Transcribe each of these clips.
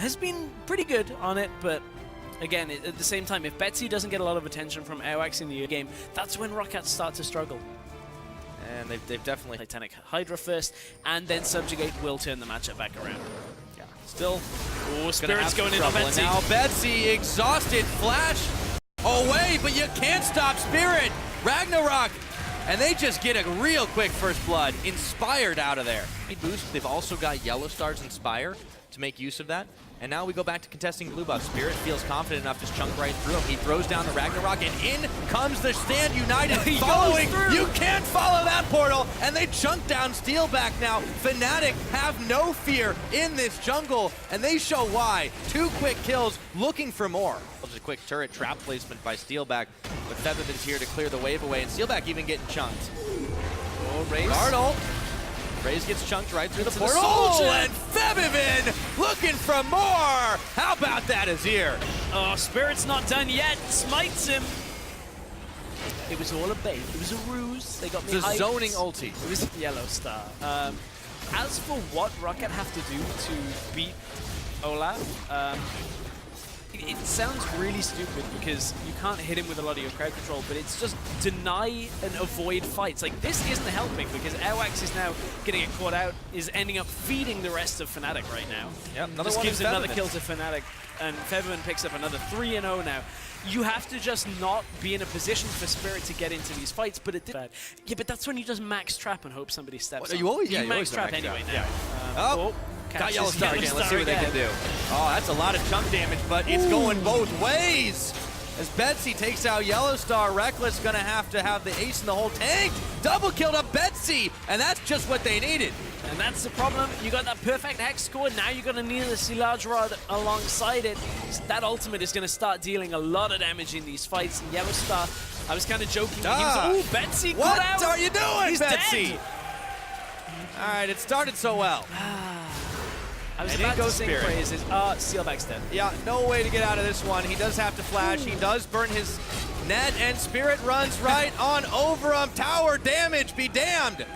has been pretty good on it, but again, at the same time, if Betsy doesn't get a lot of attention from Airwaks in the game, that's when Roccat start to struggle. And they've definitely... Titanic Hydra first, and then Subjugate will turn the matchup back around. Yeah, still... Oh, Spirit's going in on Betsy. And now Betsy, exhausted, flash away, but you can't stop Spirit. Ragnarok, and they just get a real quick first blood. Inspired out of there. Boost. They've also got YellOwStar's Inspire to make use of that. And now we go back to contesting blue buff. Spirit feels confident enough to chunk right through him. He throws down the Ragnarok, and in comes the Stand United following. You can't follow that portal, and they chunk down Steelback now. Fnatic have no fear in this jungle, and they show why. 2 quick kills, looking for more. Just a quick turret trap placement by Steelback, but Febiven's here to clear the wave away, and Steelback even getting chunked. Oh, Raze. Startle. Raze gets chunked right through the portal. Oh, and Febiven looking for more. How about that, Azir? Oh, Spirit's not done yet. Smites him. It was all a bait. It was a ruse. They got me hyped. The zoning ulti. It was YellOwStaR. As for what Roccat have to do to beat Olaf, it sounds really stupid because you can't hit him with a lot of your crowd control, but it's just deny and avoid fights. Like, this isn't helping because Airwaks is now getting it caught out, is ending up feeding the rest of Fnatic right now. Yep, another just one gives is another Febiven. kill to Fnatic, and Febiven picks up another 3-0 now. You have to just not be in a position for Spirit to get into these fights, but it did bad. Yeah, but that's when you just max trap and hope somebody steps on. You always, you yeah, max trap max anyway trap. now. Yeah. Got YellOwStaR again. Let's see what they can do. Oh, that's a lot of chunk damage, but it's going both ways. As Betsy takes out YellOwStaR, Rekkles gonna have to have the ace in the whole tank. Double killed up Betsy, and that's just what they needed. And that's the problem. You got that perfect hex score. Now you're gonna need the Silage Rod alongside it. That ultimate is gonna start dealing a lot of damage in these fights. And YellOwStaR, I was kind of joking. He was, oh, Betsy got out. What are you doing, He's Betsy? Dead. All right, it started so well. I was and about to sing Spirit. praises. Steelback's dead. Yeah, no way to get out of this one. He does have to flash. He does burn his net, and Spirit runs right on over him. Tower damage, be damned.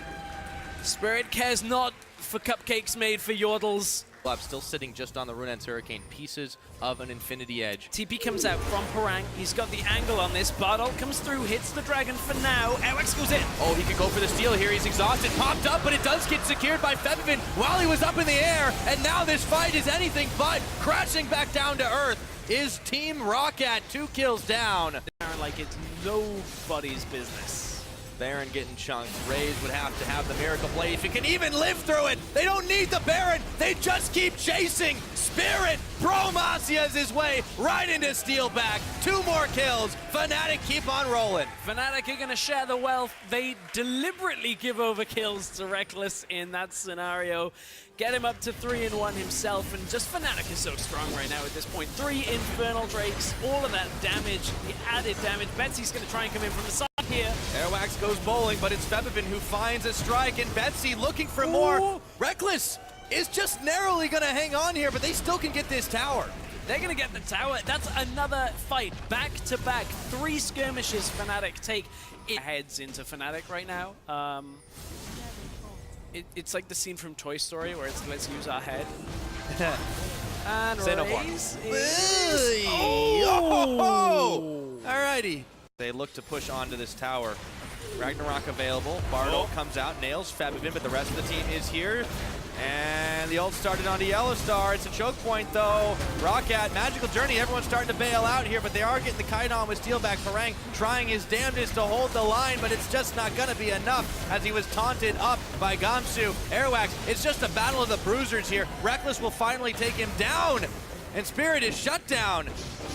Spirit cares not for cupcakes made for yordles. Olaf still sitting just on the Rune's Hurricane. Pieces of an Infinity Edge. TP comes out from Parang. He's got the angle on this. Bardolt comes through, hits the dragon for now. Airwaks goes in. Oh, he can go for the steal here. He's exhausted. Popped up, but it does get secured by Febiven while he was up in the air. And now this fight is anything but. Crashing back down to earth is Team Roccat. 2 kills down. Like it's nobody's business. Baron getting chunked. Raze would have to have the miracle play if he can even live through it. They don't need the Baron. They just keep chasing. Spirit Promasia's his way right into Steelback. 2 more kills. Fnatic keep on rolling. Fnatic are going to share the wealth. They deliberately give over kills to Rekkles in that scenario. Get him up to 3-1 himself, and just Fnatic is so strong right now at this point. 3 Infernal Drakes, all of that damage, the added damage. Betsy's going to try and come in from the side here. Airwaks goes bowling, but it's Febiven who finds a strike, and Betsy looking for more. Rekkles is just narrowly going to hang on here, but they still can get this tower. They're going to get the tower. That's another fight, back-to-back. 3 skirmishes Fnatic take. It heads into Fnatic right now. It's like the scene from Toy Story where it's let's use our head. And Say no more. Raze is... Oh! Alrighty. They look to push onto this tower. Ragnarok available. Bardolt comes out, nails Febiven, but the rest of the team is here. And the ult started onto YellOwStaR. It's a choke point though. Roccat, Magical Journey, everyone's starting to bail out here, but they are getting the kite on with Steelback. Parang trying his damnedest to hold the line, but it's just not gonna be enough as he was taunted up by Gamsu. Airwaks, it's just a battle of the bruisers here. Rekkles will finally take him down, and Spirit is shut down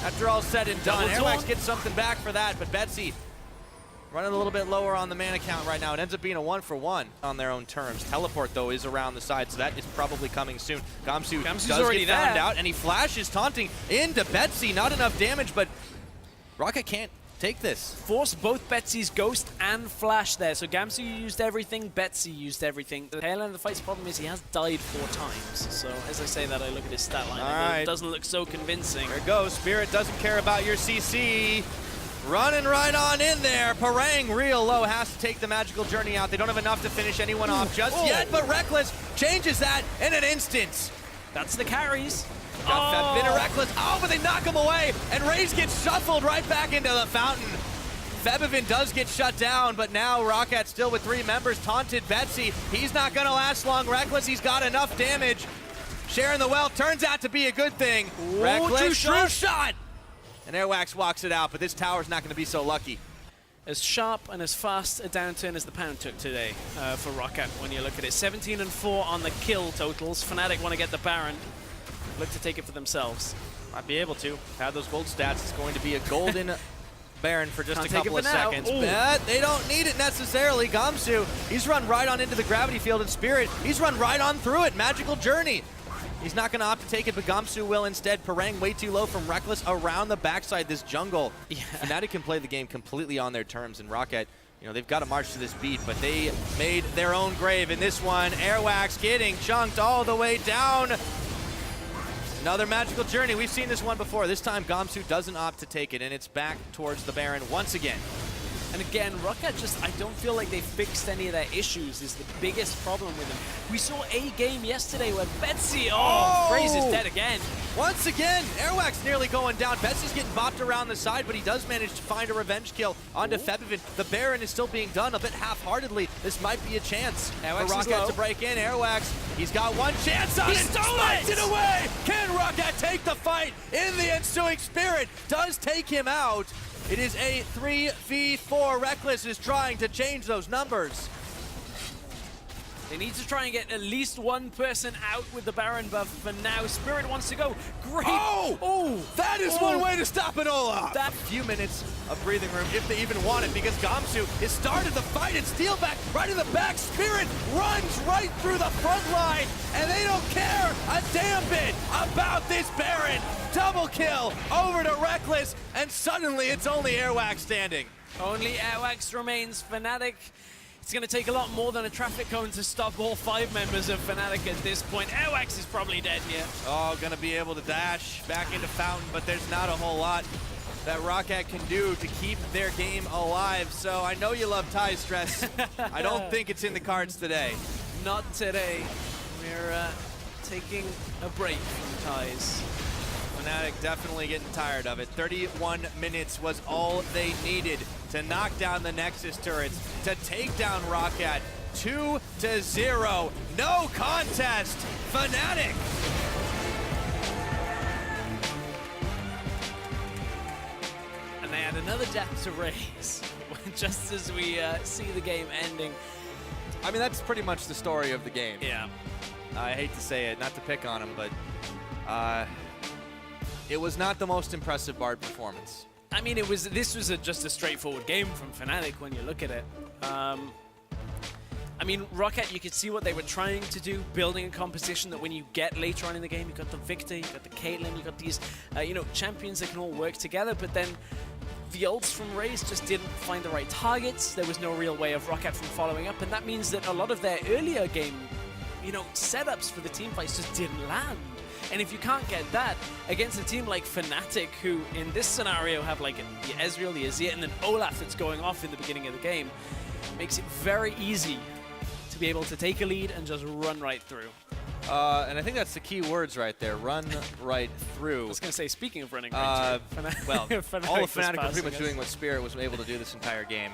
after all said and done. Airwaks gets something back for that, but Betsy running a little bit lower on the mana count right now. It ends up being a 1-for-1 on their own terms. Teleport, though, is around the side, so that is probably coming soon. Gamsu's does already get found there. out, and he flashes, taunting into Betsy. Not enough damage, but Roccat can't take this. Force both Betsy's Ghost and Flash there. So Gamsu used everything, Betsy used everything. The tail end of the fight's problem is he has died 4 times. So as I say that, I look at his stat line. It doesn't look so convincing. There it goes. Spirit doesn't care about your CC. Running right on in there. Parang real low, has to take the Magical Journey out. They don't have enough to finish anyone off just yet, but Rekkles changes that in an instant. That's the carries. Got Febiven and Rekkles. Oh, but they knock him away, and Raze gets shuffled right back into the fountain. Febiven does get shut down, but now Roccat still with 3 members. Taunted Betsy. He's not going to last long. Rekkles, he's got enough damage. Sharing the wealth turns out to be a good thing. Rekkles, true shot! And Airwaks walks it out, but this tower's not going to be so lucky. As sharp and as fast a downturn as the Pound took today for Roccat when you look at it. 17 and 4 on the kill totals. Fnatic want to get the Baron. Look to take it for themselves. Might be able to. Have those gold stats. It's going to be a golden Baron for just Can't a couple of seconds. But they don't need it necessarily. Gamsu, he's run right on into the gravity field and Spirit. He's run right on through it. Magical Journey. He's not going to opt to take it, but Gamsu will instead. Parang way too low from Rekkles around the backside this jungle. Yeah. Fnatic can play the game completely on their terms, and Roccat, you know, they've got to march to this beat, but they made their own grave in this one. Airwaks getting chunked all the way down. Another Magical Journey. We've seen this one before. This time Gamsu doesn't opt to take it, and it's back towards the Baron once again. And again, Roccat just, I don't feel like they fixed any of their issues is the biggest problem with them. We saw a game yesterday where Betsy, Raze is dead again. Once again, Airwaks nearly going down. Betsy's getting bopped around the side, but he does manage to find a revenge kill onto Febiven. The Baron is still being done a bit half-heartedly. This might be a chance for Roccat to break in. Airwaks, he's got one chance on it. Smokes it away! Can Roccat take the fight? In the ensuing Spirit does take him out. It is a 3v4. Rekkles is trying to change those numbers. They need to try and get at least one person out with the Baron buff for now. Spirit wants to go. Great. That is one way to stop an Olaf. That few minutes of breathing room, if they even want it, because Gamsu has started the fight and Steelback right in the back. Spirit runs right through the front line, and they don't care a damn bit about this Baron. Double kill over to Rekkles, and suddenly it's only Airwaks standing. Only Airwaks remains. Fnatic. It's going to take a lot more than a traffic cone to stop all 5 members of Fnatic at this point. Airwaks is probably dead here. Oh, going to be able to dash back into Fountain, but there's not a whole lot that Roccat can do to keep their game alive. So I know you love Ty's stress. I don't think it's in the cards today. Not today. We're taking a break from Ty's. Fnatic definitely getting tired of it. 31 minutes was all they needed to knock down the Nexus turrets, to take down Roccat 2-0. No contest. Fnatic. And they add another death to Raze, just as we see the game ending. I mean, that's pretty much the story of the game. Yeah. I hate to say it, not to pick on him, but it was not the most impressive Bard performance. I mean, this was just a straightforward game from Fnatic when you look at it. I mean, Roccat, you could see what they were trying to do, building a composition that when you get later on in the game, you've got the Viktor, you've got the Caitlyn, you've got these, champions that can all work together, but then the ults from Raze just didn't find the right targets. There was no real way of Roccat from following up, and that means that a lot of their earlier game, setups for the team fights just didn't land. And if you can't get that against a team like Fnatic, who in this scenario have like the Ezreal, the Azir, and then Olaf that's going off in the beginning of the game, makes it very easy to be able to take a lead and just run right through. And I think that's the key words right there, run right through. I was going to say, speaking of running right through, well, all of Fnatic are pretty much doing what Spirit was able to do this entire game.